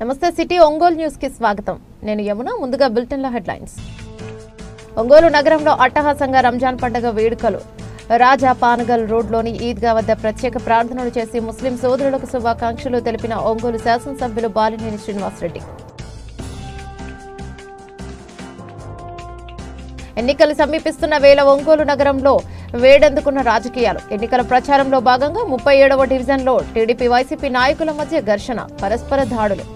నమస్తే city Ongole news కి స్వాగతం. నేను యమున. ముందుగా బులెటిన్ లో హెడ్లైన్స్. ఒంగోలు నగరంలో అట్టహాసంగా రంజాన్ పండుగ వేడుకలు. రాజా పానగల్ రోడ్లోని ఈద్గా వద్ద ప్రత్యేక ప్రార్థనలు చేసి ముస్లిం సోదరులకు శుభాకాంక్షలు తెలిపిన ఒంగోలు శాసనసభ్యులు బాలినేని శ్రీనివాసరెడ్డి. ఎన్నికలు సమీపిస్తున్న వేళ ఒంగోలు నగరంలో వేడెందుకున్న రాజకీయాలు. ఎన్నికల ప్రచారంలో భాగంగా 37వ డివిజన్లో టీడీపీ వైసీపీ నాయకుల మధ్య ఘర్షణ, పరస్పర దాడులు.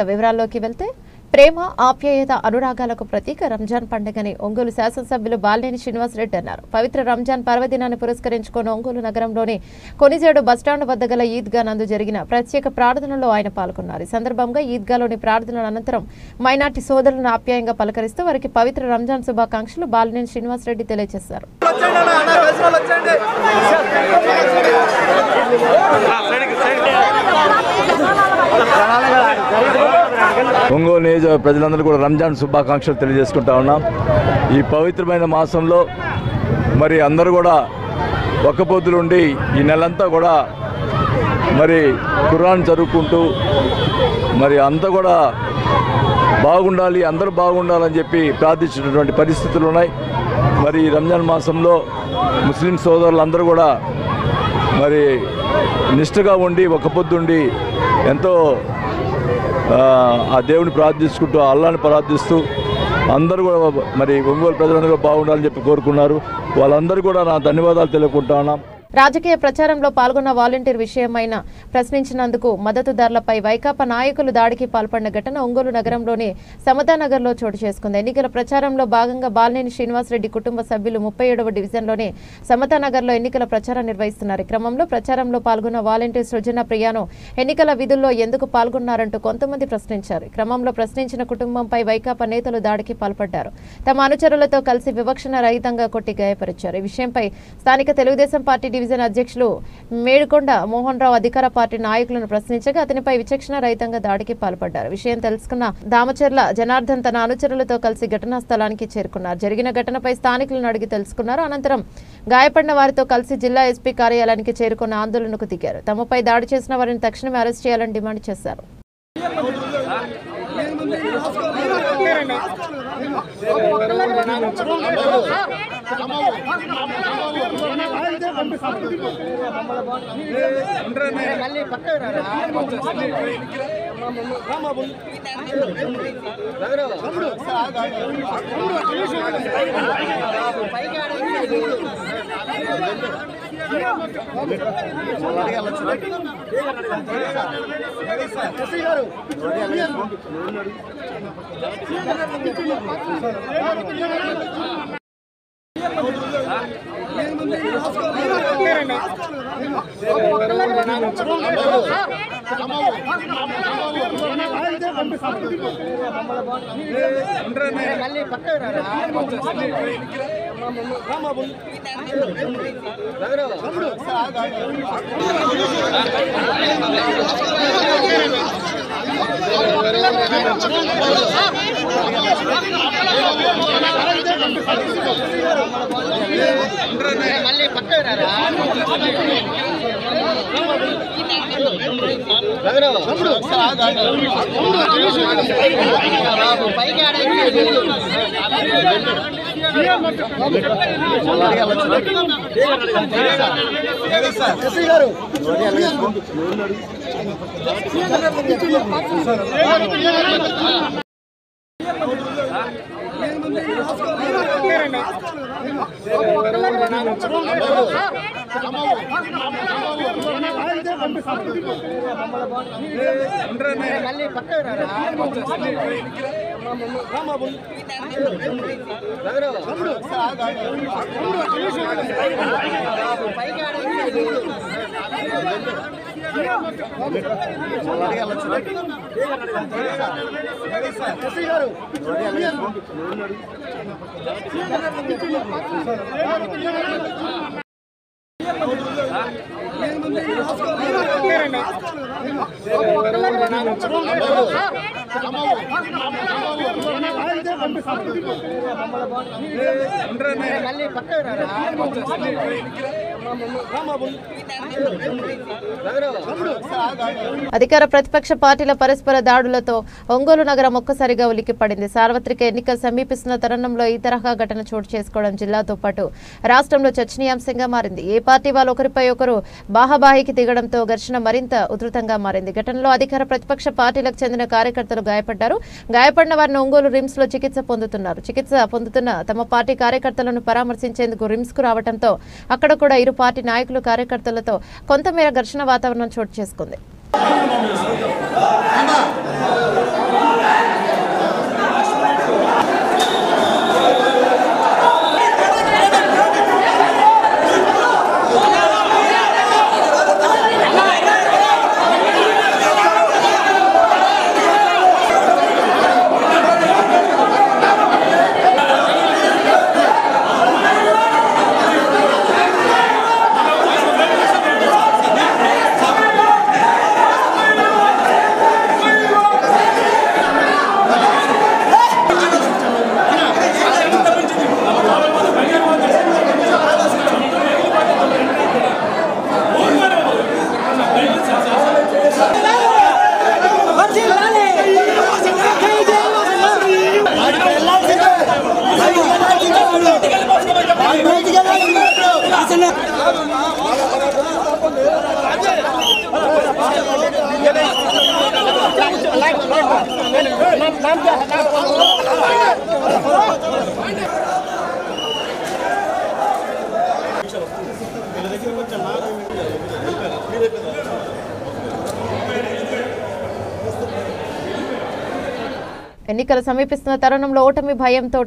వివరాల్లోకి వెళ్తే, ప్రేమ, ఆప్యాయత, అనురాగాలకు ప్రతీక రంజాన్ పండుగని ఒంగోలు శాసనసభ్యులు బాలినేని శ్రీనివాసరెడ్డి అన్నారు. పవిత్ర రంజాన్ పర్వదినాన్ని పురస్కరించుకుని ఒంగోలు నగరంలోని కొనిజేడు బస్టాండ్ వద్ద గల ఈద్గా నందు జరిగిన ప్రత్యేక ప్రార్థనలో ఆయన పాల్గొన్నారు. ఈ సందర్భంగా ఈద్గాలోని ప్రార్థనల అనంతరం మైనార్టీ సోదరులను ఆప్యాయంగా పలకరిస్తూ వారికి పవిత్ర రంజాన్ శుభాకాంక్షలు బాలినేని శ్రీనివాసరెడ్డి తెలియజేశారు. ఒంగోలు నియోజక ప్రజలందరూ కూడా రంజాన్ శుభాకాంక్షలు తెలియజేసుకుంటా ఉన్నాం. ఈ పవిత్రమైన మాసంలో మరి అందరూ కూడా ఒక్కపొద్దులుండి ఈ నెలంతా కూడా మరి ఖురాన్ చదువుకుంటూ మరి అంతా కూడా బాగుండాలి, అందరూ బాగుండాలని చెప్పి ప్రార్థించినటువంటి పరిస్థితులు ఉన్నాయి. మరి రంజాన్ మాసంలో ముస్లిం సోదరులందరూ కూడా మరి నిష్ఠగా ఉండి ఒక్కపొద్దుండి ఎంతో ఆ దేవుని ప్రార్థించుకుంటూ, అల్లాని ప్రార్థిస్తూ అందరూ కూడా మరి ఒంగోలు ప్రజలందరూ బాగుండాలని చెప్పి కోరుకున్నారు. వాళ్ళందరూ కూడా నా ధన్యవాదాలు తెలుపుకుంటా ఉన్నాం. రాజకీయ ప్రచారంలో పాల్గొన్న వాలంటీర్ విషయమైన ప్రశ్నించినందుకు మద్దతుదారులపై వైకాపా నాయకులు దాడికి పాల్పడిన ఘటన ఒంగోలు నగరంలోని సమతానగర్లో చోటు చేసుకుంది. ఎన్నికల ప్రచారంలో భాగంగా బాలినేని శ్రీనివాసరెడ్డి కుటుంబ సభ్యులు 37వ డివిజన్లోని సమతానగర్లో ఎన్నికల ప్రచారం నిర్వహిస్తున్నారు. ఈ క్రమంలో ప్రచారంలో పాల్గొన్న వాలంటీర్ సృజన ప్రియాను ఎన్నికల విధుల్లో ఎందుకు పాల్గొన్నారంటూ కొంతమంది ప్రశ్నించారు. ఈ క్రమంలో ప్రశ్నించిన కుటుంబంపై వైకాపా నేతలు దాడికి పాల్పడ్డారు. తమ అనుచరులతో కలిసి వివక్షణ రహితంగా కొట్టి గాయపరిచారు. ఈ విషయంపై స్థానిక తెలుగుదేశం పార్టీ డివిజన్ అధ్యక్షులు మేడుకొండ మోహన్ రావు అధికార పార్టీ నాయకులను ప్రశ్నించగా అతనిపై విచక్షణ రహితంగా దాడికి పాల్పడ్డారు. విషయం తెలుసుకున్న దామచర్ల జనార్దన్ తన అనుచరులతో కలిసి ఘటనా స్థలానికి చేరుకున్నారు. జరిగిన ఘటనపై స్థానికులను అడిగి తెలుసుకున్నారు. అనంతరం గాయపడిన వారితో కలిసి జిల్లా ఎస్పీ కార్యాలయానికి చేరుకున్న ఆందోళనకు దిగారు. తమపై దాడి చేసిన వారిని తక్షణమే అరెస్ట్ చేయాలని డిమాండ్ చేశారు. ఒంగోలు నగరంలో వేడెందుకున్న రాజకీయాలు. ఎన్నికల ప్రచారంలో భాగంగా 37వ డివిజన్లో టీడీపీ వైసీపీ నాయకుల మధ్య ఘర్షణ, పరస్పర దాడులు. 37వ డివిజన్లో టీడీపీ వైసీపీ నాయకుల మధ్య ఘర్షణ, పరస్పర దాడులు. అధికార ప్రతిపక్ష పార్టీల పరస్పర దాడులతో ఒంగోలు నగరం ఒక్కసారిగా ఉలిక్కిపడింది. సార్వత్రిక ఎన్నికలు సమీపిస్తున్న తరుణంలో ఈ తరహా ఘటన చోటు చేసుకోవడం జిల్లాతో పాటు రాష్ట్రంలో చర్చనీయాంశంగా మారింది. ఏ పార్టీ వాళ్ళు ఒకరిపై ఒకరు బాహాబాహికి దిగడంతో ఘర్షణ మరింత ఉధృతంగా మారింది. ఘటనలో అధికార ప్రతిపక్ష పార్టీలకు చెందిన కార్యకర్తలు గాయపడ్డారు. గాయపడిన వారిని ఒంగోలు రిమ్స్ లో చికిత్స పొందుతున్న తమ పార్టీ కార్యకర్తలను పరామర్శించేందుకు రిమ్స్ కు రావడంతో అక్కడ కూడా ఇరు పార్టీ నాయకులు కార్యకర్తలతో కొంతమేర ఘర్షణ వాతావరణం చోటు చేసుకుంది. ఎన్నికలు సమీపిస్తున్న తరుణంలో ఓటమి భయంతో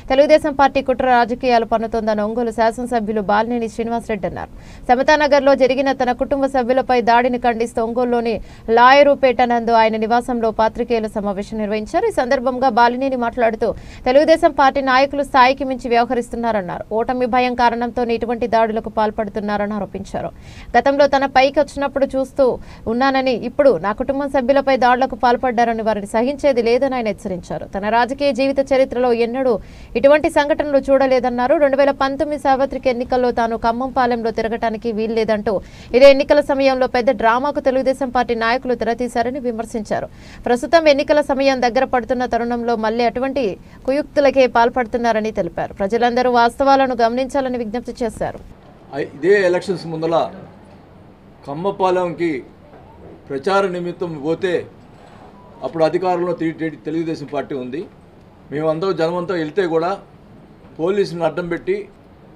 తెలుగుదేశం పార్టీ కుట్ర రాజకీయాలు పన్నుతోందని ఒంగోలు శాసనసభ్యులు బాలినేని శ్రీనివాసరెడ్డి అన్నారు. సమతానగర్లో జరిగిన తన కుటుంబ సభ్యులపై దాడిని ఖండిస్తూ ఒంగోలులోని లాయరుపేట నందు ఆయన నివాసంలో పాత్రికేయుల సమావేశం నిర్వహించారు. ఈ సందర్భంగా బాలినేని మాట్లాడుతూ తెలుగుదేశం పార్టీ నాయకులు స్థాయికి మించి వ్యవహరిస్తున్నారన్నారు. ఓటమి భయం కారణంతో ఇటువంటి దాడులకు పాల్పడుతున్నారని ఆరోపించారు. గతంలో తన పైకి వచ్చినప్పుడు చూస్తూ ఉన్నానని, ఇప్పుడు నా కుటుంబం సభ్యులపై దాడులకు పాల్పడ్డారని వారిని సహించేది లేదని ఆయన హెచ్చరించారు. తన రాజకీయ జీవిత చరిత్రలో ఎన్నడూ ఇటువంటి సంఘటనలు చూడలేదన్నారు. 2019 సార్వత్రిక ఎన్నికల్లో తాను ఖమ్మంపాలెంలో తిరగటానికి వీల్లేదంటూ ఇదే ఎన్నికల సమయంలో పెద్ద డ్రామాకు తెలుగుదేశం పార్టీ నాయకులు తెరతీశారని విమర్శించారు. ప్రస్తుతం ఎన్నికల సమయం దగ్గర పడుతున్న తరుణంలో మళ్లీ అటువంటి కుయుక్తులకే పాల్పడుతున్నారని తెలిపారు. ప్రజలందరూ వాస్తవాలను గమనించాలని విజ్ఞప్తి చేశారు. ఇదే ఎలక్షన్స్ ముందల ఖమ్మపాలెంకి ప్రచార నిమిత్తం పోతే అప్పుడు అధికారంలో తెలుగుదేశం పార్టీ ఉంది. మేమందరూ జనమంతా వెళ్తే కూడా పోలీసులను అడ్డం పెట్టి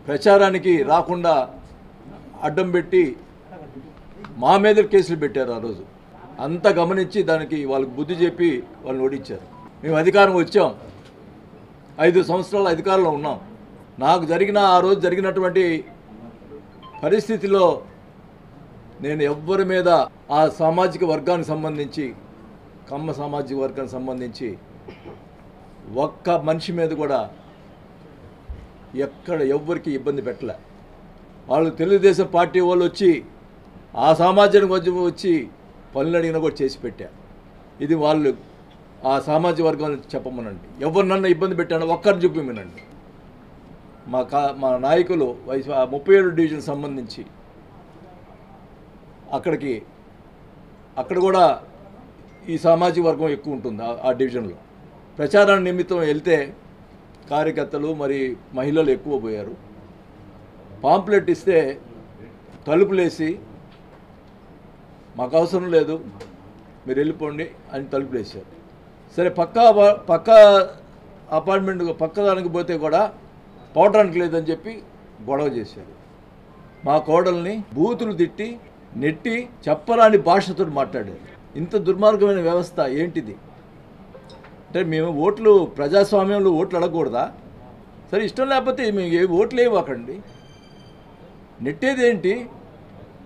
ప్రచారానికి రాకుండా అడ్డం పెట్టి మా మీద కేసులు పెట్టారు. ఆ రోజు అంతా గమనించి దానికి వాళ్ళకి బుద్ధి చెప్పి వాళ్ళని ఓడించారు. మేము అధికారం వచ్చాం, 5 సంవత్సరాల అధికారంలో ఉన్నాం. నాకు ఆ రోజు జరిగినటువంటి పరిస్థితిలో నేను ఎవ్వరి మీద ఆ సామాజిక వర్గానికి సంబంధించి, కమ్మ సామాజిక వర్గానికి సంబంధించి ఒక్క మనిషి మీద కూడా ఎవ్వరికి ఇబ్బంది పెట్టలే. వాళ్ళు తెలుగుదేశం పార్టీ వాళ్ళు వచ్చి ఆ సామాజిక వచ్చి పనులు అడిగినా కూడా చేసి పెట్టారు. ఇది వాళ్ళు ఆ సామాజిక వర్గాన్ని చెప్పమనండి. ఎవరు నన్ను ఇబ్బంది పెట్టానో ఒక్కరిని చూపిమనండి. మా నాయకులు 37 డివిజన్ సంబంధించి అక్కడ కూడా ఈ సామాజిక వర్గం ఎక్కువ ఉంటుంది. ఆ డివిజన్లో ప్రచారాన్ని నిమిత్తం వెళ్తే కార్యకర్తలు మరి మహిళలు ఎక్కువ పోయారు. పాంప్లెట్ ఇస్తే తలుపులేసి మాకు అవసరం లేదు మీరు వెళ్ళిపోండి అని తలుపులేసారు. సరే పక్క అపార్ట్మెంట్ పక్క దానికి పోతే కూడా పోవడానికి లేదని చెప్పి గొడవ చేశారు. మా కోడల్ని బూతులు తిట్టి నెట్టి చెప్పరాని భాషతో మాట్లాడారు. ఇంత దుర్మార్గమైన వ్యవస్థ ఏంటిది? అంటే మేము ఓట్లు ప్రజాస్వామ్యంలో ఓట్లు అడగకూడదా? సరే ఇష్టం లేకపోతే మేము ఏ ఓట్లు ఇవ్వకండి. నెట్టేది ఏంటి?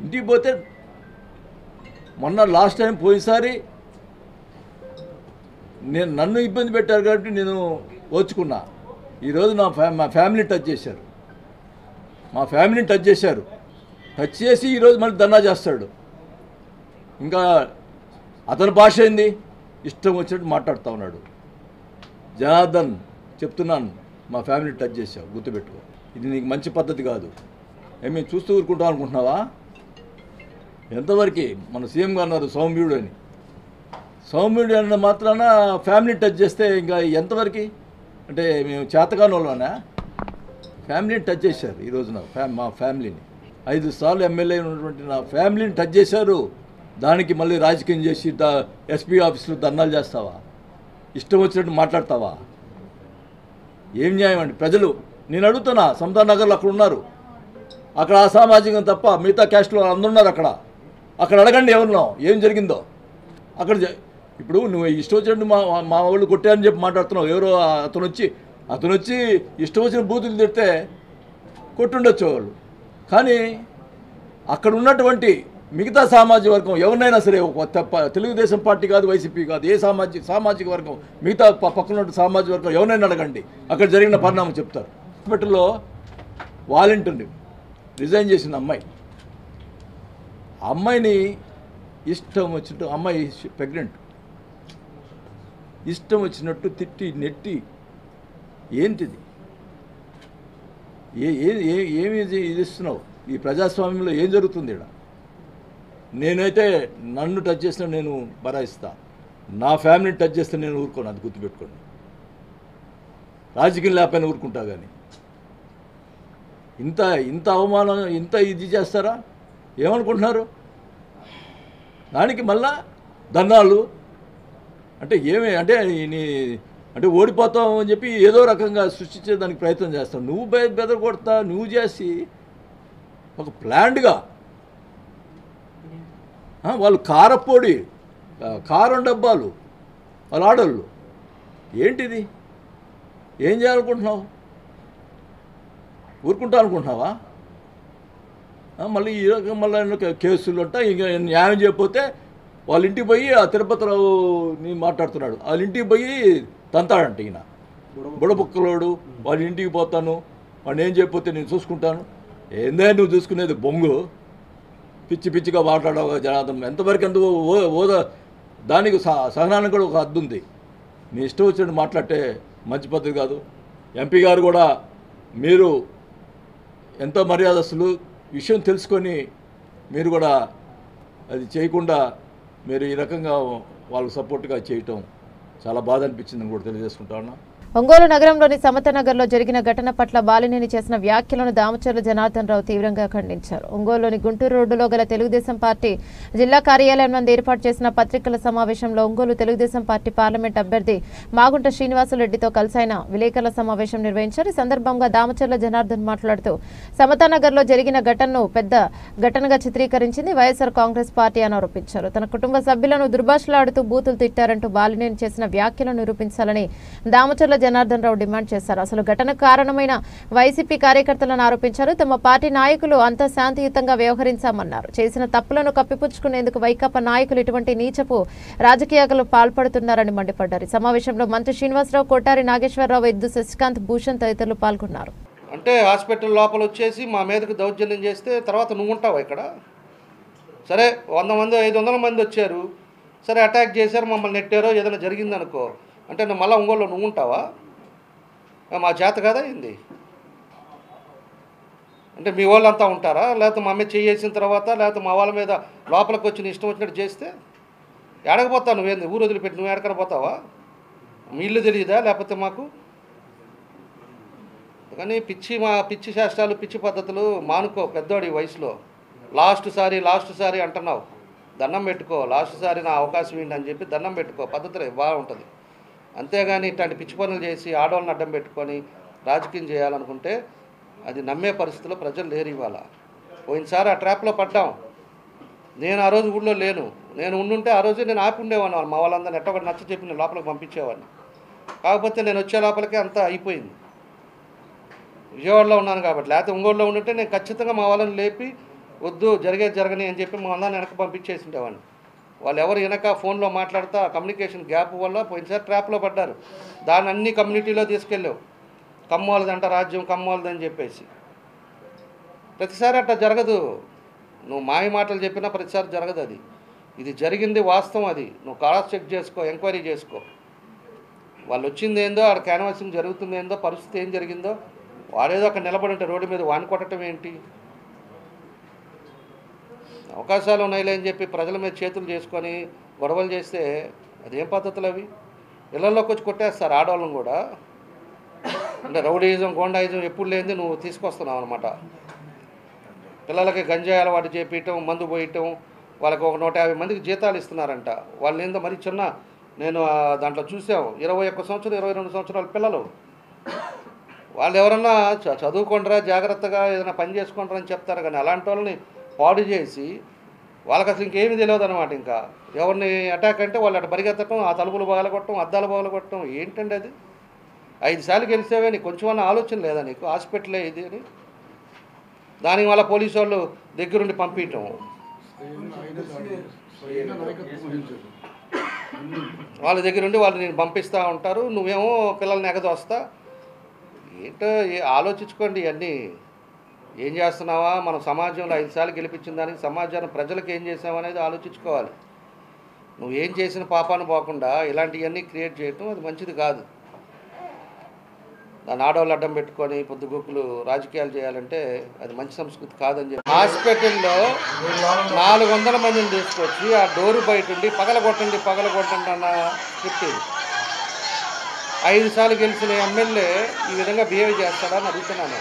ఇంటికి పోతే మొన్న లాస్ట్ టైం పోయినసారి నన్ను ఇబ్బంది పెట్టారు కాబట్టి నేను ఓచుకున్నా. ఈరోజు మా ఫ్యామిలీని టచ్ చేశారు. టచ్ చేసి ఈరోజు మళ్ళీ ధర్నా చేస్తాడు. ఇంకా అతని భాష ఏంది? ఇష్టం వచ్చినట్టు మాట్లాడుతూ ఉన్నాడు. జనార్దన్ చెప్తున్నాను, మా ఫ్యామిలీ టచ్ చేసావు, గుర్తుపెట్టుకో. ఇది నీకు మంచి పద్ధతి కాదు. మేము చూస్తూ ఊరుకుంటాం అనుకుంటున్నావా? ఎంతవరకు మన సీఎం గారు అన్నారు సౌమ్యుడు అని. సౌమ్యుడు అన్న మాత్రాన ఫ్యామిలీ టచ్ చేస్తే ఇంకా ఎంతవరకు? అంటే మేము చేతగాని వాళ్ళనా? ఫ్యామిలీని టచ్ చేశారు ఈరోజు మా ఫ్యామిలీని. 5 సార్లు ఎమ్మెల్యే ఉన్నటువంటి నా ఫ్యామిలీని టచ్ చేశారు. దానికి మళ్ళీ రాజకీయం చేసి ఎస్పీ ఆఫీసులో ధర్నాలు చేస్తావా? ఇష్టం వచ్చినట్టు మాట్లాడతావా? ఏం న్యాయం అండి? ప్రజలు నేను అడుగుతున్నా, సమతా నగర్లో అక్కడ ఉన్నారు, అక్కడ అసామాజికం తప్ప మిగతా క్యాస్ట్లో అందరూ ఉన్నారు. అక్కడ అడగండి ఎవరున్నావు, ఏం జరిగిందో అక్కడ. ఇప్పుడు నువ్వు ఇష్టం వచ్చినట్టు మా వాళ్ళు కొట్టారని చెప్పి మాట్లాడుతున్నావు. ఎవరో అతను వచ్చి ఇష్టం వచ్చిన బూతులు తిడితే కొట్టుండొచ్చు వాళ్ళు. కానీ అక్కడ ఉన్నటువంటి మిగతా సామాజిక వర్గం ఎవరినైనా సరే, తెలుగుదేశం పార్టీ కాదు, వైసీపీ కాదు, ఏ సామాజిక వర్గం, మిగతా పక్కన ఉన్న సామాజిక వర్గం ఎవరినైనా అడగండి, అక్కడ జరిగిన పరిణామం చెప్తారు. హాస్పిటల్లో వాలంటీర్ని రిజైన్ చేసిన అమ్మాయిని ఇష్టం వచ్చినట్టు, అమ్మాయి ప్రెగ్నెంట్, ఇష్టం వచ్చినట్టు తిట్టి నెట్టి, ఏంటిది? ఏమి ఇది ఇస్తున్నావు? ఈ ప్రజాస్వామ్యంలో ఏం జరుగుతుంది ఇక్కడ? నేనైతే నన్ను టచ్ చేసినా నేను బరాయిస్తా, నా ఫ్యామిలీని టచ్ చేస్తే నేను ఊరుకోను, అది గుర్తుపెట్టుకోండి. రాజకీయం లేకపోయినా ఊరుకుంటా. కానీ ఇంత అవమానం, ఇంత ఇది చేస్తారా? ఏమనుకుంటున్నారు? దానికి మళ్ళా ధర్నాలు అంటే ఏమి అంటే ఓడిపోతావు అని చెప్పి ఏదో రకంగా సృష్టించేదానికి ప్రయత్నం చేస్తావు. నువ్వు బెదరగొడతా, నువ్వు చేసి ఒక ప్లాండ్గా వాళ్ళు కారపొడి, కారం డబ్బాలు, వాళ్ళు ఆడోళ్ళు. ఏంటిది? ఏం చేయాలనుకుంటున్నావు? ఊరుకుంటా అనుకుంటున్నావా? మళ్ళీ ఈ రకం మళ్ళీ కేసులు ఉంటాయి. ఇంకా న్యాయం చేయకపోతే వాళ్ళ ఇంటికి పోయి ఆ తిరుపతిరావుని మాట్లాడుతున్నాడు, వాళ్ళ ఇంటికి పోయి తంతాడంట ఈయన బుడబుక్కలోడు. వాళ్ళ ఇంటికి పోతాను, వాడిని ఏం చేయకపోతే నేను చూసుకుంటాను. ఏందే నువ్వు చూసుకునేది? బొంగు పిచ్చిగా మాట్లాడవు జనార్దన్. ఎంతవరకు దానికి సహనానికి కూడా ఒక హద్దు ఉంది. నీ ఇష్టం వచ్చినట్టు మాట్లాడితే మంచి పద్ధతి కాదు. ఎంపీ గారు కూడా మీరు ఎంతో మర్యాదస్తులు, విషయం తెలుసుకొని మీరు కూడా అది చేయకుండా మీరు ఈ రకంగా వాళ్ళకు సపోర్ట్గా చేయటం చాలా బాధ అనిపించిందని కూడా తెలియజేసుకుంటా ఉన్నా. ఒంగోలు నగరంలోని సమత నగర్లో జరిగిన ఘటన పట్ల బాలినేని చేసిన వ్యాఖ్యలను దామచర్ల జనార్దన్ రావు తీవ్రంగా ఖండించారు. ఒంగోలులోని గుంటూరు రోడ్డులో గల తెలుగుదేశం పార్టీ జిల్లా కార్యాలయం నందు ఏర్పాటు చేసిన పత్రికల సమావేశంలో ఒంగోలు తెలుగుదేశం పార్టీ పార్లమెంట్ అభ్యర్థి మాగుంట శ్రీనివాసులరెడ్డితో కలిసి ఆయన విలేకరుల సమావేశం నిర్వహించారు. ఈ సందర్భంగా దామచర్ల జనార్దన్ మాట్లాడుతూ సమతా నగర్లో జరిగిన ఘటనను పెద్ద ఘటనగా చిత్రీకరించింది వైఎస్ఆర్ కాంగ్రెస్ పార్టీ అని ఆరోపించారు. తన కుటుంబ సభ్యులను దుర్భాషలాడుతూ బూతులు తిట్టారంటూ బాలినేని చేసిన వ్యాఖ్యలను నిరూపించాలని దామచర్ల జనార్దన్ రావు డిమాండ్ చేశారు. అసలు ఘటనకు కారణమైన వైసీపీ కార్యకర్తలను ఆరోపించారు. తమ పార్టీ నాయకులు అంతా శాంతియుతంగా వ్యవహరించామన్నారు. చేసిన తప్పులను కప్పిపుచ్చుకునేందుకు వైకాపా నాయకులు ఇటువంటి నీచపు రాజకీయాలకు పాల్పడుతున్నారని మండిపడ్డారు. సమావేశంలో మంత్రి శ్రీనివాసరావు, కొట్టారి నాగేశ్వరరావు, ఎద్దు శశికాంత్, భూషణ్ తదితరులు పాల్గొన్నారు. అంటే హాస్పిటల్ లోపల వచ్చేసి మా మీదకి దౌర్జన్యం చేస్తే తర్వాత నువ్వు ఉంటావా ఇక్కడ? సరే 100 మంది 500 మంది వచ్చారు, సరే అటాక్ చేశారు, మమ్మల్ని నెట్టారో ఏదైనా జరిగిందనుకో, అంటే మళ్ళీ ఒంగోలులో నువ్వు ఉంటావా? మా చేత కదా ఏంది? అంటే మీ వాళ్ళంతా ఉంటారా? లేకపోతే మా మీద చేసిన తర్వాత లేకపోతే మా వాళ్ళ మీద లోపలికి వచ్చి ఇష్టం వచ్చినట్టు చేస్తే ఎడకపోతావు? నువ్వేంది ఊరు వదిలిపెట్టి నువ్వు ఎడకర పోతావా? మీ ఇల్లు తెలియదా లేకపోతే మాకు? కానీ పిచ్చి శాస్త్రాలు, పిచ్చి పద్ధతులు మానుకో. పెద్దోడి వయసులో లాస్ట్ సారి అంటున్నావు, దండం పెట్టుకో. లాస్ట్ సారి నా అవకాశం ఏంటి అని చెప్పి దండం పెట్టుకో. పద్ధతులే బాగుంటుంది. అంతేగాని ఇట్లాంటి పిచ్చి పనులు చేసి ఆడవాళ్ళని అడ్డం పెట్టుకొని రాజకీయం చేయాలనుకుంటే అది నమ్మే పరిస్థితిలో ప్రజలు లేరు ఇవాళ. పోయినసారి ఆ ట్రాప్లో పడ్డాం. నేను ఆ రోజు ఊళ్ళో లేను. నేను ఉండుంటే ఆ రోజే నేను ఆపి ఉండేవాడిని. మా వాళ్ళందరినీ ఎట్టొకటి నచ్చ చెప్పి నేను లోపలికి పంపించేవాడిని. కాకపోతే నేను వచ్చే లోపలికే అంతా అయిపోయింది. విజయవాడలో ఉన్నాను కాబట్టి. లేకపోతే ఒంగోలులో ఉండుంటే నేను ఖచ్చితంగా మా వాళ్ళని లేపి వద్దు జరగని అని చెప్పి మా అందరిని వెనక పంపించేసి ఉండేవాడిని. వాళ్ళు ఎవరు వెనక ఫోన్లో మాట్లాడుతా కమ్యూనికేషన్ గ్యాప్ వల్ల పోయినసారి ట్రాప్లో పడ్డారు. దాన్ని అన్ని కమ్యూనిటీలో తీసుకెళ్ళావు. కమ్మోళ్ళదంట రాజ్యం, కమ్మోళ్ళదని చెప్పేసి. ప్రతిసారి అట్లా జరగదు. నువ్వు మాయ మాటలు చెప్పినా ప్రతిసారి జరగదు. అది ఇది జరిగింది వాస్తవం, అది నువ్వు క్రాస్ చెక్ చేసుకో, ఎంక్వైరీ చేసుకో. వాళ్ళు వచ్చింది ఏందో, ఆడ క్యాన్వాసింగ్ జరుగుతుంది ఏందో, పరిస్థితి ఏం జరిగిందో. వాడేదో అక్కడ నిలబడి ఉంటే రోడ్డు మీద వాడిని కొట్టడం ఏంటి? అవకాశాలు ఉన్నాయిలే అని చెప్పి ప్రజల మీద చేతులు చేసుకొని గొడవలు చేస్తే అదేం పద్ధతులు అవి? ఇళ్లలోకి వచ్చి కొట్టేస్తారు ఆడవాళ్ళని కూడా. అంటే రౌడీయిజం, గోండాయిజం ఎప్పుడు లేనిది నువ్వు తీసుకొస్తున్నావు అనమాట. పిల్లలకి గంజాయి అలవాటు చేపించటం, మందు పోయటం, వాళ్ళకి ఒక 150 మందికి జీతాలు ఇస్తున్నారంట. వాళ్ళు ఏందో మరి చిన్న, నేను దాంట్లో చూసాము, 21 సంవత్సరం 22 సంవత్సరాల పిల్లలు. వాళ్ళు ఎవరన్నా చదువుకుంటారా, జాగ్రత్తగా ఏదైనా పని చేసుకుంటారా అని చెప్తారు, కానీ అలాంటి వాళ్ళని పాడు చేసి వాళ్ళకి అసలు ఇంకేమీ తెలియదు అనమాట. ఇంకా ఎవరిని అటాక్ అంటే వాళ్ళు అటు పరిగెత్తటం, ఆ తలుపులు పగలగొట్టడం, అద్దాలు పగలగొట్టడం. ఏంటండి అది? 5 సార్లు గెలిచేవే, నీకు కొంచెం అన్న ఆలోచన లేదా నీకు? హాస్పిటలే ఇది అని దానికి వల్ల పోలీసు వాళ్ళు దగ్గరుండి పంపించటం, వాళ్ళ దగ్గరుండి వాళ్ళు నేను పంపిస్తూ ఉంటారు. నువ్వేమో పిల్లల్ని ఎగదోస్తా. ఏంటో ఆలోచించుకోండి. ఇవన్నీ ఏం చేస్తున్నావా? మనం సమాజంలో 5 సార్లు గెలిపించిన దానికి సమాజాన్ని ప్రజలకు ఏం చేసామనేది ఆలోచించుకోవాలి. నువ్వు ఏం చేసిన పాపాన్ని పోకుండా ఇలాంటివన్నీ క్రియేట్ చేయటం అది మంచిది కాదు. దాన్ని ఆడవాళ్ళు అడ్డం పెట్టుకొని పొద్దుగుక్కులు రాజకీయాలు చేయాలంటే అది మంచి సంస్కృతి కాదని చెప్పి హాస్పిటల్లో 400 మందిని తీసుకొచ్చి ఆ డోరు బయట ఉండి పగలగొట్టండి అన్న చెప్పింది. 5 సార్లు గెలిచిన ఎమ్మెల్యే ఈ విధంగా బిహేవ్ చేస్తాడని అడుగుతున్నాను.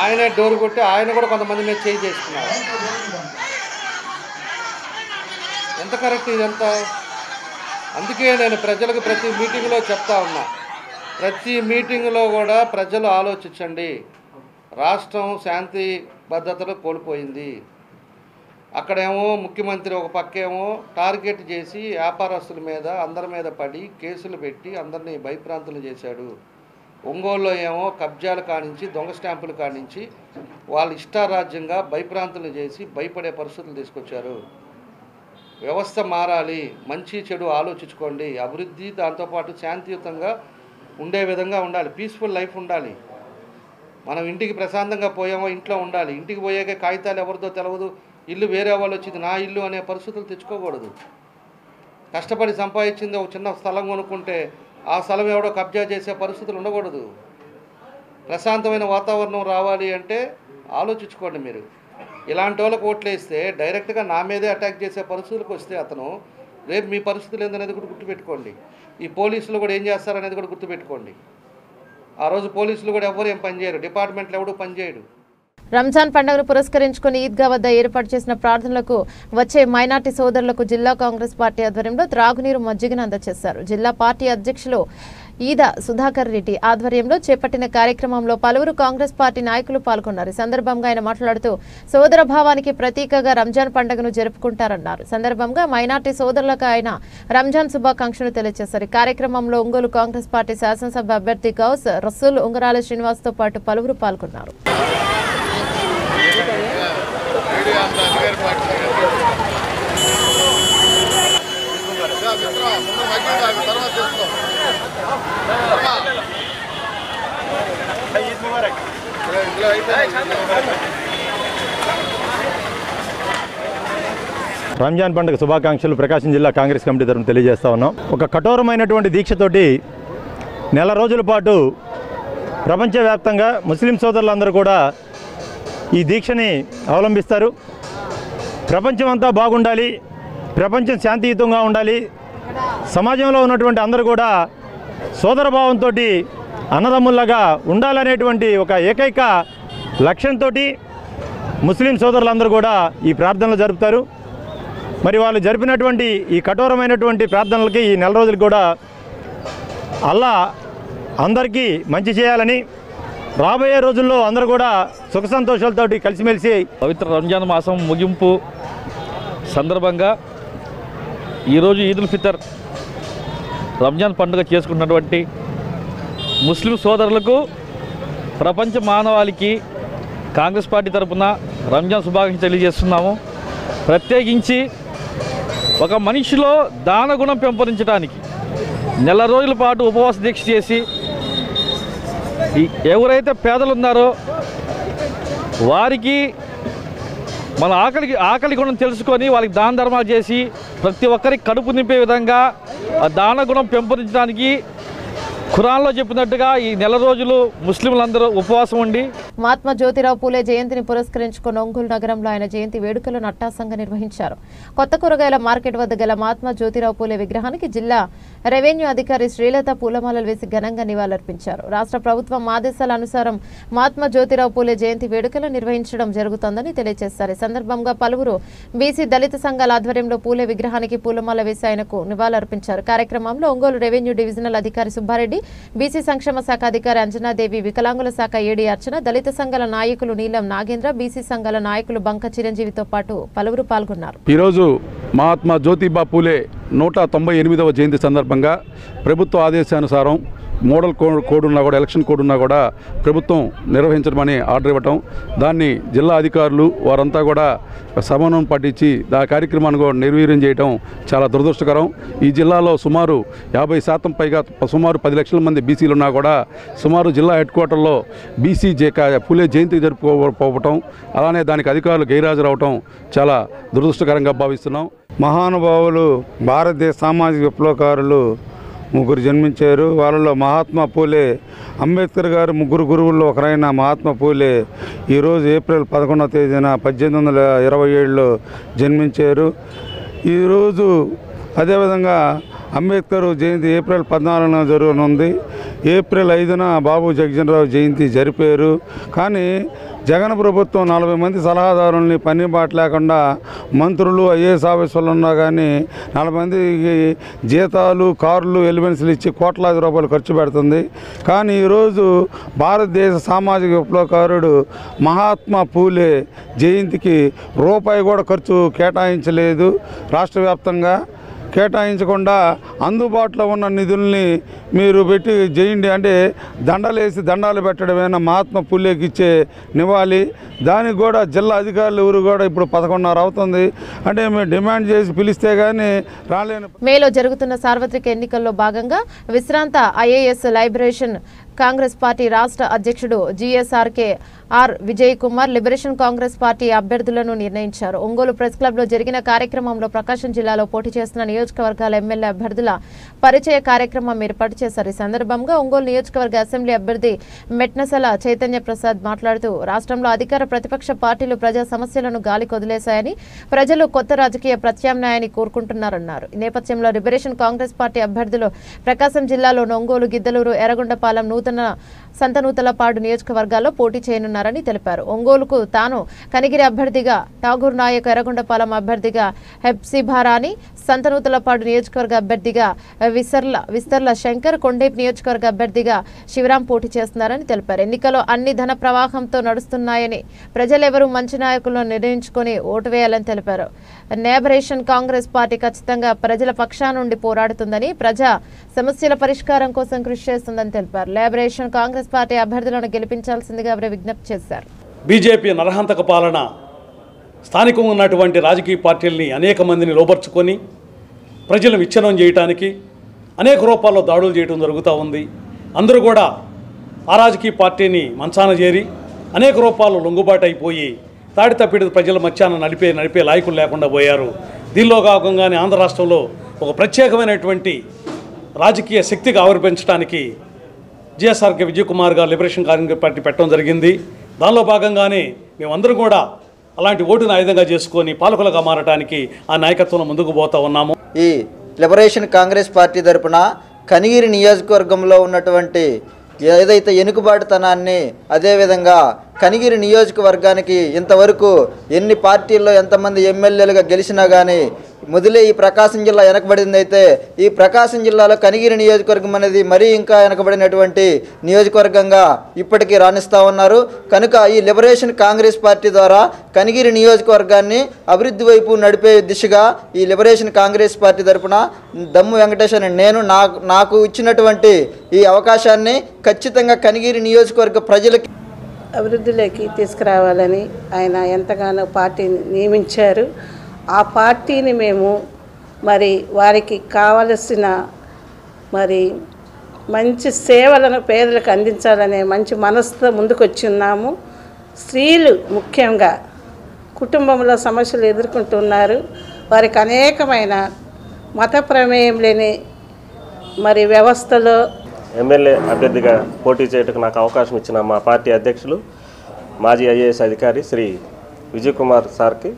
ఆయనే డోరు కొట్టి ఆయన కూడా కొంతమంది మీద చేయి చేసుకున్నారు. ఎంత కరెక్ట్ ఇదంతా? అందుకే నేను ప్రజలకు ప్రతి మీటింగ్లో చెప్తా ఉన్నా, ప్రతి మీటింగ్లో కూడా ప్రజలు ఆలోచించండి. రాష్ట్రం శాంతి భద్రతలు కోల్పోయింది. అక్కడేమో ముఖ్యమంత్రి ఒక పక్కేమో టార్గెట్ చేసి వ్యాపారస్తుల మీద అందరి మీద పడి కేసులు పెట్టి అందరినీ భయప్రాంతులు చేశాడు. ఒంగోలులో ఏమో కబ్జాలు కానించి, దొంగ స్టాంపులు కానించి వాళ్ళు ఇష్టారాజ్యంగా భయప్రాంతులు చేసి భయపడే పరిస్థితులు తీసుకొచ్చారు. వ్యవస్థ మారాలి, మంచి చెడు ఆలోచించుకోండి. అభివృద్ధి దాంతోపాటు శాంతియుతంగా ఉండే విధంగా ఉండాలి, పీస్ఫుల్ లైఫ్ ఉండాలి. మనం ఇంటికి ప్రశాంతంగా పోయామో ఇంట్లో ఉండాలి. ఇంటికి పోయాక కాగితాలు ఎవరిదో తెలియదు, ఇల్లు వేరే వాళ్ళు వచ్చింది నా ఇల్లు అనే పరిస్థితులు తెచ్చుకోకూడదు. కష్టపడి సంపాదించింది ఒక చిన్న స్థలం కొనుక్కుంటే ఆ స్థలం ఎవడో కబ్జా చేసే పరిస్థితులు ఉండకూడదు. ప్రశాంతమైన వాతావరణం రావాలి అంటే ఆలోచించుకోండి. మీరు ఇలాంటి వాళ్ళకి ఓట్లు వేస్తే డైరెక్ట్గా నా మీదే అటాక్ చేసే పరిస్థితులకు వస్తే అతను రేపు మీ పరిస్థితులు ఏందనేది కూడా గుర్తుపెట్టుకోండి. ఈ పోలీసులు కూడా ఏం చేస్తారనేది కూడా గుర్తుపెట్టుకోండి. ఆ రోజు పోలీసులు కూడా ఎవరు ఏం పనిచేయరు, డిపార్ట్మెంట్లో ఎవడు పనిచేయడు. రంజాన్ పండుగను పురస్కరించుకుని ఈద్గా వద్ద ఏర్పాటు చేసిన ప్రార్థనలకు వచ్చే మైనార్టీ సోదరులకు జిల్లా కాంగ్రెస్ పార్టీ ఆధ్వర్యంలో త్రాగునీరు, మజ్జిగను అందజేశారు. జిల్లా పార్టీ అధ్యక్షులు ఈద సుధాకర్ రెడ్డి ఆధ్వర్యంలో చేపట్టిన కార్యక్రమంలో పలువురు కాంగ్రెస్ పార్టీ నాయకులు పాల్గొన్నారు. ఈ సందర్భంగా ఆయన మాట్లాడుతూ సోదర భావానికి ప్రతీకగా రంజాన్ పండుగను జరుపుకుంటారన్నారు. సందర్భంగా మైనార్టీ సోదరులకు ఆయన రంజాన్ శుభాకాంక్షలు తెలియజేశారు. ఈ కార్యక్రమంలో ఒంగోలు కాంగ్రెస్ పార్టీ శాసనసభ అభ్యర్థి గౌస్ రసూల్, ఉంగరాల శ్రీనివాస్తో పాటు పలువురు పాల్గొన్నారు. రంజాన్ పండుగ శుభాకాంక్షలు ప్రకాశం జిల్లా కాంగ్రెస్ కమిటీ తరఫున తెలియజేస్తా ఉన్నాం. ఒక కఠోరమైనటువంటి దీక్షతోటి నెల రోజుల పాటు ప్రపంచవ్యాప్తంగా ముస్లిం సోదరులందరూ కూడా ఈ దీక్షని అవలంబిస్తారు. ప్రపంచం అంతా బాగుండాలి, ప్రపంచం శాంతియుతంగా ఉండాలి, సమాజంలో ఉన్నటువంటి అందరూ కూడా సోదరభావంతో అన్నదమ్ముల్లాగా ఉండాలనేటువంటి ఒక ఏకైక లక్ష్యంతో ముస్లిం సోదరులందరూ కూడా ఈ ప్రార్థనలు జరుపుతారు. మరి వాళ్ళు జరిపినటువంటి ఈ కఠోరమైనటువంటి ప్రార్థనలకి ఈ నెల రోజులు కూడా అల్లా అందరికీ మంచి చేయాలని, రాబోయే రోజుల్లో అందరూ కూడా సుఖ సంతోషాలతో కలిసిమెలిసి పవిత్ర రంజాన్ మాసం ముగింపు సందర్భంగా ఈరోజు ఈదుల్ ఫితర్ రంజాన్ పండుగ చేసుకున్నటువంటి ముస్లిం సోదరులకు, ప్రపంచ మానవాళికి కాంగ్రెస్ పార్టీ తరఫున రంజాన్ శుభాకాంక్షలు తెలియజేస్తున్నాము. ప్రత్యేకించి ఒక మనిషిలో దానగుణం పెంపొందించడానికి నెల రోజుల పాటు ఉపవాస దీక్ష చేసి ఎవరైతే పేదలు ఉన్నారో వారికి మన ఆకలి గుణం తెలుసుకొని వాళ్ళకి దాన ధర్మాలు చేసి ప్రతి ఒక్కరికి కడుపు నింపే విధంగా ఆ దాన గుణం పెంపొందించడానికి ఖురాన్లో చెప్పినట్టుగా ఈ నెల రోజులు ముస్లింలందరూ ఉపవాసం ఉండి మహాత్మా జ్యోతిరావు పూలే జయంతిని పురస్కరించుకున్న ఒంగోలు నగరంలో ఆయన జయంతి వేడుకలను అట్టాసంగా నిర్వహించారు. కొత్త కూరగాయల మార్కెట్ వద్ద గల మహాత్మా జ్యోతిరావు పూలే విగ్రహానికి జిల్లా రెవెన్యూ అధికారి శ్రీలత పూలమాలలు వేసి ఘనంగా నివాళులర్పించారు. రాష్ట్ర ప్రభుత్వం ఆదేశాల అనుసారం మహాత్మా జ్యోతిరావు పూలే జయంతి వేడుకలు నిర్వహించడం జరుగుతోందని తెలియజేశారు. ఈ సందర్భంగా పలువురు బీసీ దళిత సంఘాల ఆధ్వర్యంలో పూలే విగ్రహానికి పూలమాల వేసి ఆయనకు నివాళులర్పించారు. కార్యక్రమంలో ఒంగోలు రెవెన్యూ డివిజనల్ అధికారి సుబ్బారెడ్డి, బీసీ సంక్షేమ శాఖ అధికారి అంజనాదేవి, వికలాంగుల శాఖ ఏడీ అర్చన, దళిత సంఘాల నాయకులు నీలం నాగేంద్ర, బీసీ సంఘాల నాయకులు బంక చిరంజీవితో పాటు పలువురు పాల్గొన్నారు. ఈరోజు మహాత్మా జ్యోతిబా పూలే 198వ జయంతి సందర్భంగా ప్రభుత్వ ఆదేశానుసారం మోడల్ కోడ్ ఉన్నా కూడా, ఎలక్షన్ కోడ్ ఉన్నా కూడా ప్రభుత్వం నిర్వహించడమని ఆర్డర్ ఇవ్వటం, దాన్ని జిల్లా అధికారులు వారంతా కూడా సమన్వయం పాటించి ఆ కార్యక్రమాన్ని కూడా నిర్వీర్యం చేయడం చాలా దురదృష్టకరం. ఈ జిల్లాలో సుమారు 50% పైగా సుమారు 10 లక్షల మంది బీసీలు ఉన్నా కూడా సుమారు జిల్లా హెడ్ క్వార్టర్లో బీసీ పూలే జయంతి జరుపుకోవటం, అలానే దానికి అధికారులు గైరాజరవటం చాలా దురదృష్టకరంగా భావిస్తున్నాం. మహానుభావులు భారతదేశ సామాజిక విప్లవకారులు 3 జన్మించారు. వాళ్ళలో మహాత్మా పూలే, అంబేద్కర్ గారు 3 గురువుల్లో ఒకరైన మహాత్మా పూలే ఈరోజు ఏప్రిల్ 11వ తేదీన 1827లో జన్మించారు. ఈరోజు అదేవిధంగా అంబేద్కర్ జయంతి ఏప్రిల్ 14న జరగనుంది. ఏప్రిల్ 5న బాబు జగజీవన్ జయంతి జరిపారు. కానీ జగన్ ప్రభుత్వం 40 మంది సలహాదారుల్ని పని బాట లేకుండా మంత్రులు ఐఏఎస్ ఆఫీసర్లు ఉన్నా కానీ 40 మందికి జీతాలు, కార్లు, ఎలివెన్స్లు ఇచ్చి కోట్లాది రూపాయలు ఖర్చు పెడుతుంది. కానీ ఈరోజు భారతదేశ సామాజిక విప్లవకారుడు మహాత్మా పూలే జయంతికి రూపాయి కూడా ఖర్చు కేటాయించలేదు. రాష్ట్ర వ్యాప్తంగా కేటాయించకుండా అందుబాటులో ఉన్న నిధుల్ని మీరు పెట్టి చేయండి అంటే దండాలు పెట్టడమేనా మహాత్మా పూలేకి ఇచ్చే నివాళి. దానికి కూడా జిల్లా అధికారులు ఎవరు కూడా ఇప్పుడు 11:30 అవుతుంది అంటే మేము డిమాండ్ చేసి పిలిస్తే కానీ రాలేని. మేలో జరుగుతున్న సార్వత్రిక ఎన్నికల్లో భాగంగా విశ్రాంత ఐఏఎస్ లైబరేషన్ కాంగ్రెస్ పార్టీ రాష్ట్ర అధ్యక్షుడు జీఎస్ఆర్కే విజయ్ కుమార్ లిబరేషన్ కాంగ్రెస్ పార్టీ అభ్యర్థులను నిర్ణయించారు. ఒంగోలు ప్రెస్ క్లబ్ లో జరిగిన కార్యక్రమంలో ప్రకాశం జిల్లాలో పోటీ చేస్తున్న నియోజకవర్గాల ఎమ్మెల్యే అభ్యర్థుల పరిచయ కార్యక్రమం ఏర్పాటు చేశారు. ఈ సందర్భంగా ఒంగోలు నియోజకవర్గ అసెంబ్లీ అభ్యర్థి మెట్నసల చైతన్య ప్రసాద్ మాట్లాడుతూ రాష్ట్రంలో అధికార ప్రతిపక్ష పార్టీలు ప్రజా సమస్యలను గాలికి వదిలేశాయని, ప్రజలు కొత్త రాజకీయ ప్రత్యామ్నాయాన్ని కోరుకుంటున్నారన్నారు. ఈ నేపథ్యంలో లిబరేషన్ కాంగ్రెస్ పార్టీ అభ్యర్థులు ప్రకాశం జిల్లాలోని ఒంగోలు, గిద్దలూరు, ఎర్రగొండపాలెం, సంతనూతలపాడు నియోజకవర్గాల్లో పోటీ చేయనున్నారని తెలిపారు. ఒంగోలుకు తాను కనిగిరి అభ్యర్థిగా, ఠాగూర్ నాయక్ ఎర్రగొండపాలెం అభ్యర్థిగా, హెప్సిభారాని సంతనూతలపాడు నియోజకవర్గ అభ్యర్థిగా విస్తర్ల శంకర్, కొండేపు నియోజకవర్గ అభ్యర్థిగా శివరాం పోటీ చేస్తున్నారని తెలిపారు. ఎన్నికలో అన్ని ధన ప్రవాహంతో నడుస్తున్నాయని, ప్రజలెవరూ మంచి నాయకులను నిర్ణయించుకొని ఓటు వేయాలని తెలిపారు. నేబరేషన్ కాంగ్రెస్ పార్టీ ఖచ్చితంగా ప్రజల పక్షాన నుండి పోరాడుతుందని, ప్రజా సమస్యల పరిష్కారం కోసం కృషి చేస్తుందని తెలిపారు. లిబరేషన్ కాంగ్రెస్ పార్టీ అభ్యర్థులను గెలిపించాల్సిందిగా వారు విజ్ఞప్తి చేశారు. బీజేపీ నరహంతక పాలన స్థానికంగా ఉన్నటువంటి రాజకీయ పార్టీలని అనేక మందిని లోపరుచుకొని ప్రజలను విచ్ఛిన్నం చేయడానికి అనేక రూపాల్లో దాడులు చేయడం జరుగుతూ ఉంది. అందరూ కూడా ఆ రాజకీయ పార్టీని మంచాన చేరి అనేక రూపాల్లో లొంగుబాటు అయిపోయి తాడి తప్పిడి ప్రజల మధ్యాహ్నం నడిపే లాయకులు లేకుండా పోయారు. దీనిలో భాగంగానే ఆంధ్ర రాష్ట్రంలో ఒక ప్రత్యేకమైనటువంటి రాజకీయ శక్తికి ఆవిర్భించడానికి జీఎస్ఆర్కే విజయ్ కుమార్ గారు లిబరేషన్ కాంగ్రెస్ పార్టీ పెట్టడం జరిగింది. దానిలో భాగంగానే మేమందరం కూడా అలాంటి ఓటును ఆయుధంగా చేసుకొని పాలకులుగా మారడానికి ఆ నాయకత్వంలో ముందుకు పోతా ఉన్నాము. ఈ లిబరేషన్ కాంగ్రెస్ పార్టీ తరపున కనిగిరి నియోజకవర్గంలో ఉన్నటువంటి ఏదైతే ఎనుకబాటుతనాన్ని, అదేవిధంగా కనిగిరి నియోజకవర్గానికి ఇంతవరకు ఎన్ని పార్టీల్లో ఎంతమంది ఎమ్మెల్యేలుగా గెలిచినా కానీ మొదలే ఈ ప్రకాశం జిల్లా వెనకబడింది. అయితే ఈ ప్రకాశం జిల్లాలో కనిగిరి నియోజకవర్గం అనేది మరీ ఇంకా వెనకబడినటువంటి నియోజకవర్గంగా ఇప్పటికీ రాణిస్తూ ఉన్నారు. కనుక ఈ లిబరేషన్ కాంగ్రెస్ పార్టీ ద్వారా కనిగిరి నియోజకవర్గాన్ని అభివృద్ధి వైపు నడిపే దిశగా ఈ లిబరేషన్ కాంగ్రెస్ పార్టీ తరఫున దమ్ము వెంకటేష్ అని నేను నాకు ఇచ్చినటువంటి ఈ అవకాశాన్ని ఖచ్చితంగా కనిగిరి నియోజకవర్గ ప్రజలకి అభివృద్ధిలోకి తీసుకురావాలని ఆయన ఎంతగానో పార్టీని నియమించారు. ఆ పార్టీని మేము మరి వారికి కావలసిన మంచి సేవలను పేదలకు అందించాలనే మంచి మనసుతో ముందుకు వచ్చి ఉన్నాము. స్త్రీలు ముఖ్యంగా కుటుంబంలో సమస్యలు ఎదుర్కొంటున్నారు. వారికి అనేకమైన మత ప్రమేయం లేని మరి వ్యవస్థలో ఎమ్మెల్యే అభ్యర్థిగా పోటీ చేయడానికి నాకు అవకాశం ఇచ్చిన మా పార్టీ అధ్యక్షులు మాజీ ఐఏఎస్ అధికారి శ్రీ విజయ్ కుమార్ సార్కి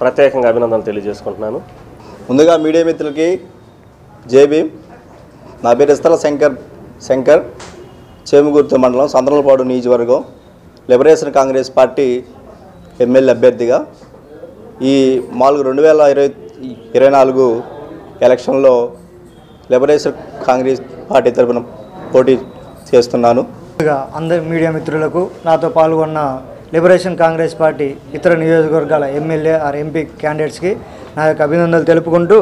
ప్రత్యేకంగా అభినందనలు తెలియజేసుకుంటున్నాను. ముందుగా మీడియా మిత్రులకి జేబీ. నా పేరు ఇస్తల శంకర్ చేమగుర్తి మండలం సంతనలపాడు నియోజకవర్గం లిబరేషన్ కాంగ్రెస్ పార్టీ ఎమ్మెల్యే అభ్యర్థిగా ఈ 2024 ఎలక్షన్లో లిబరేషన్ కాంగ్రెస్ పార్టీ తరఫున పోటీ చేస్తున్నాను. అందరి మీడియా మిత్రులకు నాతో పాల్గొన్న లిబరేషన్ కాంగ్రెస్ పార్టీ ఇతర నియోజకవర్గాల ఎమ్మెల్యే ఆర్ ఎంపీ క్యాండిడేట్స్కి నా యొక్క అభినందనలు తెలుపుకుంటూ,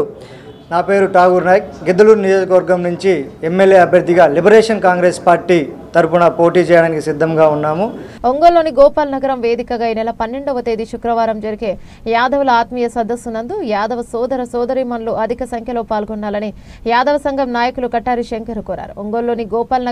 నా పేరు ఠాగూర్ నాయక్, గిద్దలూరు నియోజకవర్గం నుంచి ఎమ్మెల్యే అభ్యర్థిగా లిబరేషన్ కాంగ్రెస్ పార్టీ తరపున పోటీ చేయడానికి సిద్ధంగా ఉన్నాము. ఒంగోలులోని గోపాల్ నగరం వేదికగా ఈ నెల 12వ తేదీ శుక్రవారం జరిగే యాదవుల ఆత్మీయ సదస్సు నందు యాదవ సోదర సోదరీమణులు అధిక సంఖ్యలో పాల్గొనాలని యాదవ సంఘం నాయకులు కట్టారి శంకర్ కోరారు. ఒంగోలులోని గోపాల్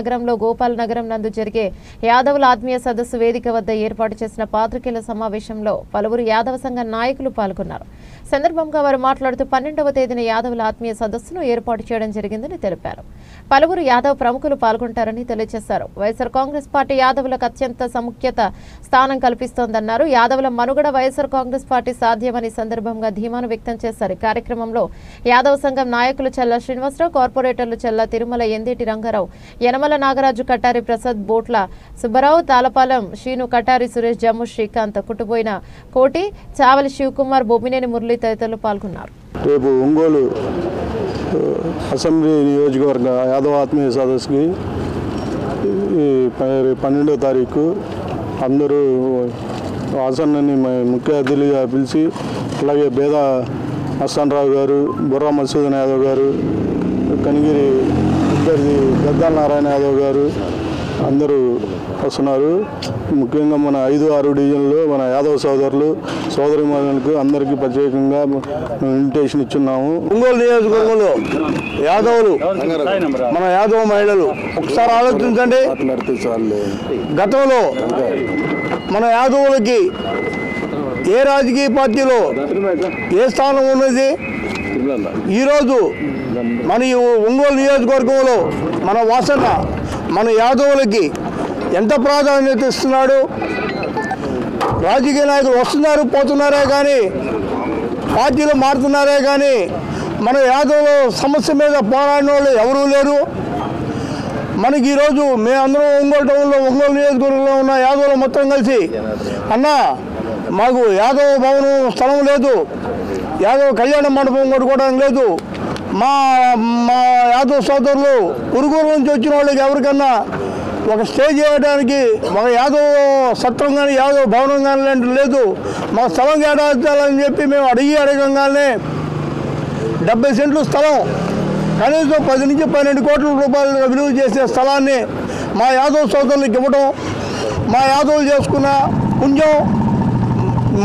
నగరం నందు జరిగే యాదవుల ఆత్మీయ సదస్సు వేదిక వద్ద ఏర్పాటు చేసిన పాత్రికేయుల సమావేశంలో పలువురు యాదవ సంఘం నాయకులు పాల్గొన్నారు. సందర్భంగా వారు మాట్లాడుతూ 12వ తేదీన యాదవుల ఆత్మీయ సదస్సును ఏర్పాటు చేయడం జరిగిందని తెలిపారు. పలువురు యాదవ ప్రముఖులు పాల్గొంటారని తెలియజేశారు. వైఎస్ఆర్ కాంగ్రెస్ పార్టీ యాదవులకు అత్యంత సముఖ్యత స్థానం కల్పిస్తోందన్నారు. యాదవుల మనుగడ వైఎస్ఆర్ కాంగ్రెస్ పార్టీ సాధ్యమని సందర్భంగా ధీమాను వ్యక్తం చేశారు. కార్యక్రమంలో యాదవ సంఘం నాయకులు చల్ల శ్రీనివాసరావు, కార్పొరేటర్లు చల్ల తిరుమల, ఎందేటి రంగారావు, యనమల నాగరాజు, కటారి ప్రసాద్, బోట్ల సుబ్బరావు, తాళపాలెం శ్రీను, కటారి సురేష్, జమ్ము శ్రీకాంత్, కుట్టుపోయిన కోటి, చావలి శివకుమార్, బొమ్మినేని మురళి తదితరులు పాల్గొన్నారు. రేపు ఒంగోలు అసెంబ్లీ నియోజకవర్గ యాదవ ఆత్మీయ సదస్సుకి 12వ తారీఖు అందరూ ఆసన్నని ముఖ్య అతిథిగా పిలిచి, అలాగే బేద అస్సాన్రావు గారు, బుర్రా మసూదన్ యాదవ్ గారు, కనిగిరి అభ్యర్థి గద్దాల నారాయణ యాదవ్ గారు అందరూ వస్తున్నారు. ముఖ్యంగా మన 5-6 డివిజన్లో మన యాదవ సోదరులు సోదరిమణులకు అందరికీ ప్రత్యేకంగా ఇన్విటేషన్ ఇచ్చున్నాము. ఒంగోలు నియోజకవర్గంలో యాదవులు, మన యాదవ మహిళలు ఒకసారి ఆలోచించండి. గతంలో మన యాదవులకి ఏ రాజకీయ పార్టీలో ఏ స్థానం ఉన్నది? ఈరోజు మన ఒంగోలు నియోజకవర్గంలో మన వాసన మన యాదవులకి ఎంత ప్రాధాన్యత ఇస్తున్నాడు? రాజకీయ నాయకులు వస్తున్నారు పోతున్నారే కానీ, పార్టీలు మారుతున్నారే కానీ మన యాదవుల సమస్య మీద పోరాడిన వాళ్ళు ఎవరూ లేరు. మనకి ఈరోజు మేమందరం ఒంగోలు టౌన్లో, ఒంగోలు నియోజకవర్గంలో ఉన్న యాదవులు మొత్తం కలిసి, అన్న మాకు యాదవ భవనం స్థలం లేదు, యాదవ కళ్యాణ మండపం కొట్టుకోవడానికి లేదు, మా యాదవ సోదరులు ఉరుగురు నుంచి వచ్చిన వాళ్ళకి ఎవరికన్నా ఒక స్టేజ్ చేయడానికి ఒక యాదవ సత్రం కానీ యాదవ భవనం కానీ లాంటివి లేదు, మా స్థలం కేటాయించాలని చెప్పి మేము అడగంగానే 70 సెంట్లు స్థలం, కనీసం 10 నుంచి 12 కోట్ల రూపాయలు విలువ చేసే స్థలాన్ని మా యాదవ సోదరులకు ఇవ్వడం, మా యాదవులు చేసుకున్న పుణ్యం,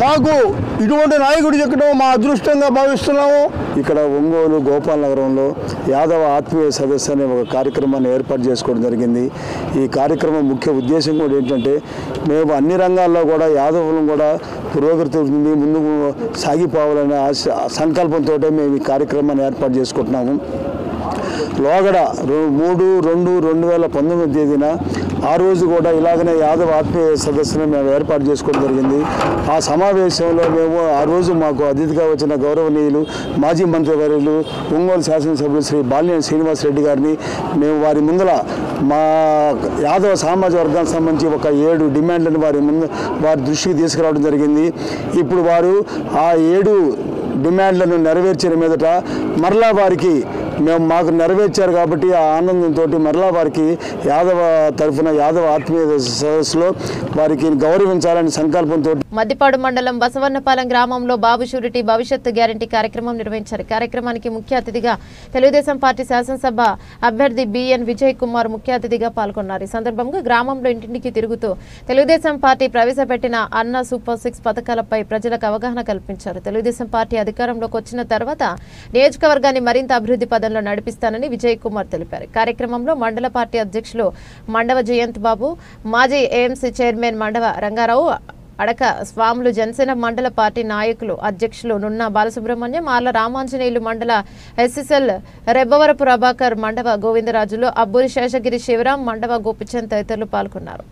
మాకు ఇటువంటి నాయకుడు చెక్కడం మా అదృష్టంగా భావిస్తున్నాము. ఇక్కడ ఒంగోలు గోపాల్ నగరంలో యాదవ ఆత్మీయ సదస్సు అనే ఒక కార్యక్రమాన్ని ఏర్పాటు చేసుకోవడం జరిగింది. ఈ కార్యక్రమం ముఖ్య ఉద్దేశం కూడా ఏంటంటే, మేము అన్ని రంగాల్లో కూడా యాదవులను కూడా పురోగతి ముందుకు సాగిపోవాలనే సంకల్పంతో మేము ఈ కార్యక్రమాన్ని ఏర్పాటు చేసుకుంటున్నాము. లోగడ 3/2/2019 తేదీన ఆ రోజు కూడా ఇలాగనే యాదవ ఆత్మీయ సదస్సును మేము ఏర్పాటు చేసుకోవడం జరిగింది. ఆ సమావేశంలో మేము ఆ రోజు మాకు అతిథిగా వచ్చిన గౌరవనీయులు మాజీ మంత్రివర్యులు ఒంగోలు శాసనసభ్యులు శ్రీ బాలినేని శ్రీనివాసరెడ్డి గారిని మేము వారి ముందర మా యాదవ సామాజిక వర్గానికి సంబంధించి ఒక 7 డిమాండ్లను వారి దృష్టికి తీసుకురావడం జరిగింది. ఇప్పుడు వారు ఆ 7 డిమాండ్లను నెరవేర్చిన మీదట మరలా వారికి మాకు నెరవేర్చారు కాబట్టి ఆ ఆనందంతో మరలా వారికి యాదవ తరఫున యాదవ ఆత్మీయ సదస్సులో వారికి గౌరవించాలని సంకల్పంతో మద్దిపాడు మండలం బసవన్నపాలెం గ్రామంలో బాబు షూరిటీ భవిష్యత్తు గ్యారంటీ కార్యక్రమం నిర్వహించారు. కార్యక్రమానికి ముఖ్య అతిథిగా తెలుగుదేశం పార్టీ శాసనసభ అభ్యర్థి బిఎన్ విజయ్ కుమార్ ముఖ్య అతిథిగా పాల్గొన్నారు. ఈ సందర్భంగా గ్రామంలో ఇంటింటికి తిరుగుతూ తెలుగుదేశం పార్టీ ప్రవేశపెట్టిన అన్న సూపర్ 6 పథకాలపై ప్రజలకు అవగాహన కల్పించారు. తెలుగుదేశం పార్టీ అధికారంలోకి వచ్చిన తర్వాత నియోజకవర్గాన్ని మరింత అభివృద్ధి పదంలో నడిపిస్తానని విజయ్ కుమార్ తెలిపారు. కార్యక్రమంలో మండల పార్టీ అధ్యక్షులు మండవ జయంత్ బాబు, మాజీ ఏఎంసీ చైర్మన్ మండవ రంగారావు, అడక స్వాములు జనసేన మండల పార్టీ నాయకులు అధ్యక్షులు నున్న బాలసుబ్రహ్మణ్యం, ఆర్ల రామాంజనేయులు మండల ఎస్ఎస్ఎల్ రెబ్బవరపు ప్రభాకర్, మండవ గోవిందరాజులు, అబ్బూరి శేషగిరి శివరాం, మండవ గోపిచంద్ తదితరులు పాల్గొన్నారు.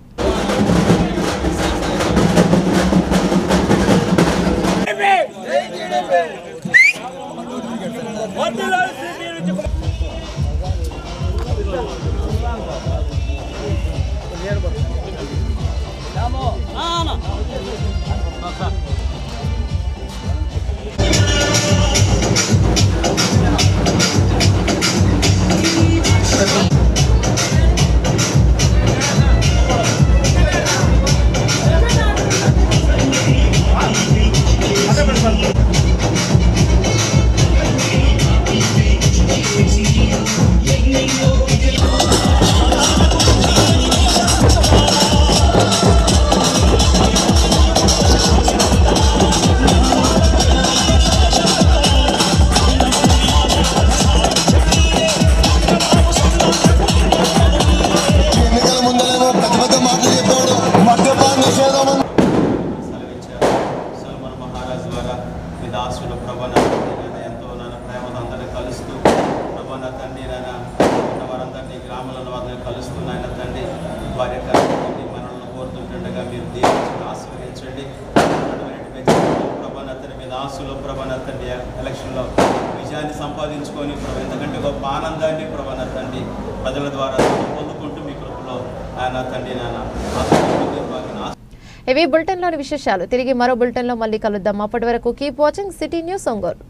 ఎలక్షన్లో విజయాన్ని సంపాదించుకొని ఎంతకంటే గొప్ప ఆనందాన్ని ప్రభాన తండ్రి ప్రజల ద్వారా పొందుకుంటూ మీ కృపలో ఆయన తండ్రి నాన్న. ఇవి బులెటిన్లోని విశేషాలు. తిరిగి మరో బులెటిన్లో మళ్ళీ కలుద్దాం. అప్పటి వరకు keep watching city news Ongole.